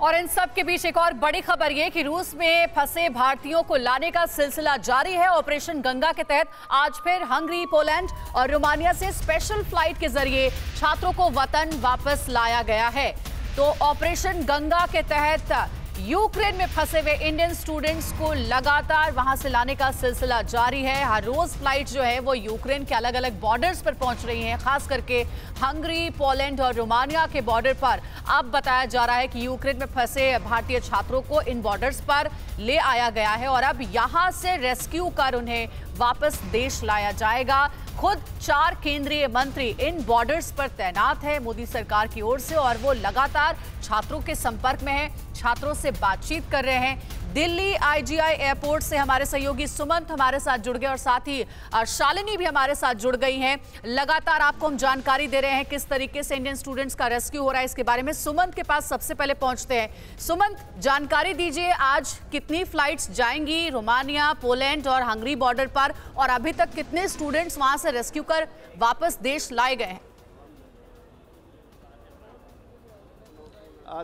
और इन सब के बीच एक और बड़ी खबर ये कि रूस में फंसे भारतीयों को लाने का सिलसिला जारी है। ऑपरेशन गंगा के तहत आज फिर हंगरी, पोलैंड और रोमानिया से स्पेशल फ्लाइट के जरिए छात्रों को वतन वापस लाया गया है। तो ऑपरेशन गंगा के तहत यूक्रेन में फंसे हुए इंडियन स्टूडेंट्स को लगातार वहां से लाने का सिलसिला जारी है। हर रोज फ्लाइट जो है वो यूक्रेन के अलग अलग बॉर्डर्स पर पहुंच रही हैं, खास करके हंगरी, पोलैंड और रोमानिया के बॉर्डर पर। अब बताया जा रहा है कि यूक्रेन में फंसे भारतीय छात्रों को इन बॉर्डर्स पर ले आया गया है और अब यहां से रेस्क्यू कर उन्हें वापस देश लाया जाएगा। खुद 4 केंद्रीय मंत्री इन बॉर्डर्स पर तैनात है मोदी सरकार की ओर से और वो लगातार छात्रों के संपर्क में हैं, छात्रों से बातचीत कर रहे हैं। दिल्ली आईजीआई एयरपोर्ट से हमारे सहयोगी सुमंत हमारे साथ जुड़ गए और साथ ही शालिनी भी हमारे साथ जुड़ गई हैं। लगातार आपको हम जानकारी दे रहे हैं किस तरीके से इंडियन स्टूडेंट्स का रेस्क्यू हो रहा है, इसके बारे में सुमंत के पास सबसे पहले पहुंचते हैं। सुमंत, जानकारी दीजिए, आज कितनी फ्लाइट्स जाएंगी रोमानिया, पोलैंड और हंगरी बॉर्डर पर और अभी तक कितने स्टूडेंट्स वहां से रेस्क्यू कर वापस देश लाए गए हैं?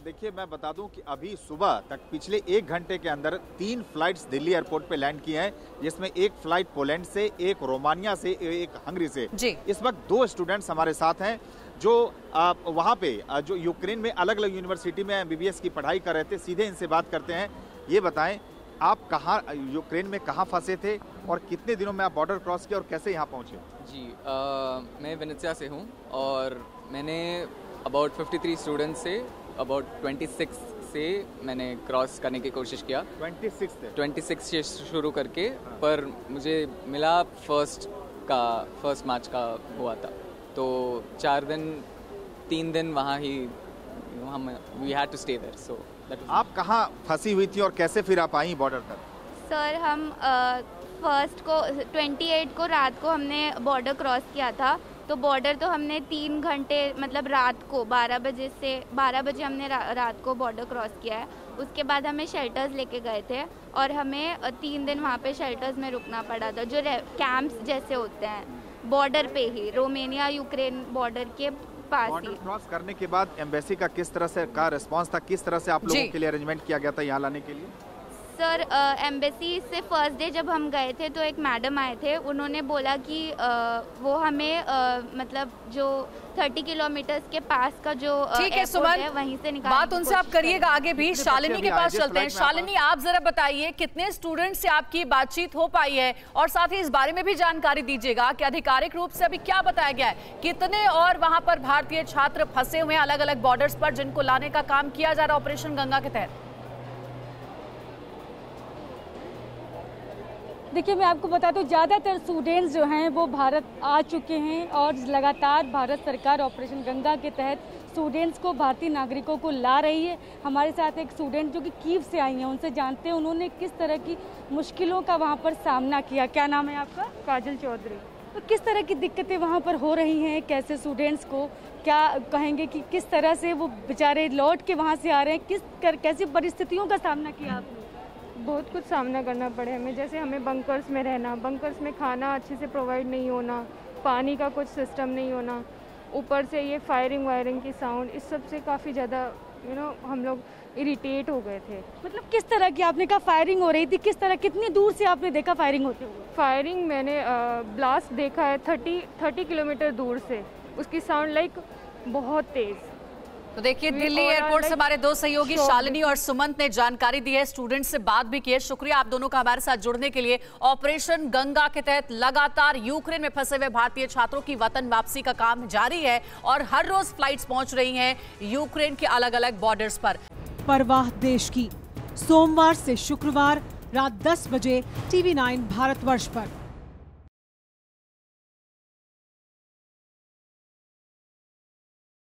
देखिए, मैं बता दूं कि अभी सुबह तक पिछले 1 घंटे के अंदर 3 फ्लाइट्स दिल्ली एयरपोर्ट पे लैंड की हैं, जिसमें एक फ्लाइट पोलैंड से, एक रोमानिया से, एक हंगरी से। इस वक्त 2 स्टूडेंट्स हमारे साथ हैं जो वहाँ पे जो यूक्रेन में अलग अलग यूनिवर्सिटी में MBBS की पढ़ाई कर रहे थे। सीधे इनसे बात करते हैं। ये बताएं, आप कहाँ यूक्रेन में कहाँ फंसे थे और कितने दिनों में आप बॉर्डर क्रॉस किया और कैसे यहाँ पहुँचे? जी, मैं वेनेत्सिया से हूँ और मैंने अबाउट 53 स्टूडेंट्स से अबाउट 26 से मैंने क्रॉस करने की कोशिश किया। 26 से शुरू करके, पर मुझे मिला फर्स्ट मार्च का हुआ था, तो 3 दिन वहाँ ही हम we had to stay there. So आप कहाँ फंसी हुई थी और कैसे फिर आप आई बॉर्डर पर? सर, हम फर्स्ट को 28 को रात को हमने बॉर्डर क्रॉस किया था। तो बॉर्डर तो हमने 3 घंटे मतलब रात को 12 बजे हमने रात को बॉर्डर क्रॉस किया है। उसके बाद हमें शेल्टर्स लेके गए थे और हमें 3 दिन वहाँ पे शेल्टर्स में रुकना पड़ा था, जो कैंप्स जैसे होते हैं बॉर्डर पे ही, रोमानिया यूक्रेन बॉर्डर के पास ही। बॉर्डर क्रॉस करने के बाद एम्बेसी का किस तरह से का रिस्पांस था, किस तरह से आप लोगों के लिए अरेंजमेंट किया गया था यहाँ लाने के लिए? सर, एम्बेसी से फर्स्ट डे जब हम गए थे तो एक मैडम आए थे, उन्होंने बोला कि वो हमें मतलब जो 30 किलोमीटर के पास का जो ठीक है सुमन, वहीं से निकाल बात उनसे आप करिएगा आगे भी। शालिनी के पास चलते हैं। शालिनी, आप जरा बताइए कितने स्टूडेंट्स से आपकी बातचीत हो पाई है और साथ ही इस बारे में भी जानकारी दीजिएगा कि आधिकारिक रूप से अभी क्या बताया गया है, कितने और वहां पर भारतीय छात्र फंसे हुए हैं अलग अलग बॉर्डर्स पर जिनको लाने का काम किया जा रहा है ऑपरेशन गंगा के तहत? देखिए, मैं आपको बता दूं, ज़्यादातर स्टूडेंट्स जो हैं वो भारत आ चुके हैं और लगातार भारत सरकार ऑपरेशन गंगा के तहत स्टूडेंट्स को, भारतीय नागरिकों को ला रही है। हमारे साथ एक स्टूडेंट जो कि कीव से आई हैं, उनसे जानते हैं उन्होंने किस तरह की मुश्किलों का वहाँ पर सामना किया। क्या नाम है आपका? काजल चौधरी। तो किस तरह की दिक्कतें वहाँ पर हो रही हैं, कैसे स्टूडेंट्स को क्या कहेंगे कि किस तरह से वो बेचारे लौट के वहाँ से आ रहे हैं, कैसी परिस्थितियों का सामना किया आपने? बहुत कुछ सामना करना पड़े हमें, जैसे हमें बंकर्स में रहना, बंकर्स में खाना अच्छे से प्रोवाइड नहीं होना, पानी का कुछ सिस्टम नहीं होना, ऊपर से ये फायरिंग वायरिंग की साउंड, इस सब से काफ़ी ज़्यादा हम लोग इरिटेट हो गए थे। मतलब किस तरह की? आपने कहा फायरिंग हो रही थी, किस तरह, कितनी दूर से आपने देखा फायरिंग होते हुए? फायरिंग मैंने ब्लास्ट देखा है 30 किलोमीटर दूर से, उसकी साउंड लाइक बहुत तेज़। तो देखिए, दिल्ली एयरपोर्ट से हमारे 2 सहयोगी शालिनी और सुमंत ने जानकारी दी है, स्टूडेंट से बात भी की है। शुक्रिया आप दोनों का हमारे साथ जुड़ने के लिए। ऑपरेशन गंगा के तहत लगातार यूक्रेन में फंसे हुए भारतीय छात्रों की वतन वापसी का काम जारी है और हर रोज फ्लाइट्स पहुंच रही हैं यूक्रेन के अलग अलग बॉर्डर्स पर। परवाह देश की, सोमवार से शुक्रवार रात 10 बजे TV9 भारतवर्ष पर।